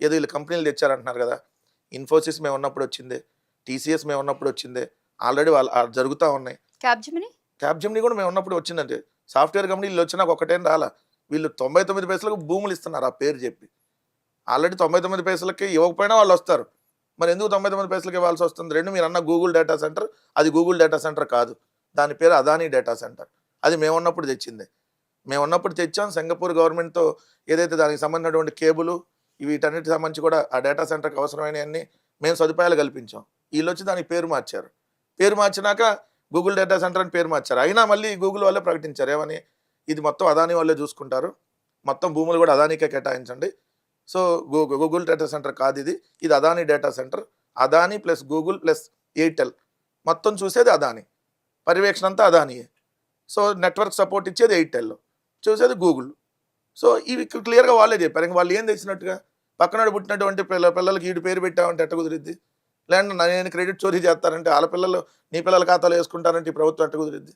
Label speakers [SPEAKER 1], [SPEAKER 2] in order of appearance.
[SPEAKER 1] ఏదో వీళ్ళు కంపెనీలు తెచ్చారంటున్నారు కదా! ఇన్ఫోసిస్ మేమున్నప్పుడు వచ్చిందే. టీసీఎస్ మేమున్నప్పుడు వచ్చిందే. ఆల్రెడీ జరుగుతా ఉన్నాయి.
[SPEAKER 2] క్యాప్‌జెమిని?
[SPEAKER 1] క్యాప్‌జెమినీ కూడా మేమున్నప్పుడు వచ్చిందండి. సాఫ్ట్‌వేర్ కంపెనీ ఈళ్ళొచ్చి నాకు ఒకటేం రాలా. వీళ్ళు 99 పైసలకు భూములు ఇస్తున్నారు ఆ పేరు చెప్పి. ఆల్రెడీ 99 పైసలకి ఇవ్వకపోయినా వాళ్ళొస్తారు. మరెందుకు 99 పైసలకి ఇవ్వాల్సొస్తుంది? 2 మీరన్న గూగుల్ డేటా సెంటర్, అది గూగుల్ డేటా సెంటర్ కాదు. దాని పేరు అదానీ డేటా సెంటర్. అది మేమున్నప్పుడు తెచ్చిందే. మేమున్నప్పుడు తెచ్చాం. సింగపూర్ గవర్నమెంట్‌తో ఏదైతే దానికి సంబంధించినటువంటి కేబులు, వీటన్నిటికి సంబంధించి కూడా ఆ డేటా సెంటర్‌కి అవసరమైనయన్నీ మేము సదుపాయాలు కల్పించాం. ఈళ్ళొచ్చి దానికి పేరు మార్చారు. పేరు మార్చినాక గూగుల్ డేటా సెంటర్ అని పేరు మార్చారు. అయినా మళ్ళీ గూగుల్ వాళ్ళే ప్రకటించారు. ఏమని? ఇది మొత్తం అదానీ వాళ్ళే చూసుకుంటారు. మొత్తం భూములు కూడా అదానీకే కేటాయించండి. సో, గూగుల్ డేటా సెంటర్ కాదిది. ఇది Adani data centre. Adani plus Google plus Airtel మొత్తం చూసేది అదానీ. పర్యవేక్షణ అంతా అదానీయే. సో, నెట్వర్క్ సపోర్ట్ ఇచ్చేది ఎయిర్‌టెల్. చూసేది గూగుల్. సో, ఇవి క్లియర్‌గా వాళ్ళే చెప్పారు. ఇంక వాళ్ళు ఏం తెచ్చినట్టుగా? పక్కనోడు పుట్టినటువంటి పిల్లలకి ఈడు పేరు పెట్టామంటే ఎట్ట కుదిరిద్ది? లేదంటే నేను క్రెడిట్ చోరీ చేస్తానంటే ఆళ్ళ పిల్లలు నీ పిల్లల ఖాతాలో యేసుకుంటానంటే ఈ ప్రభుత్వం ఎట్ట కుదిరిద్ది?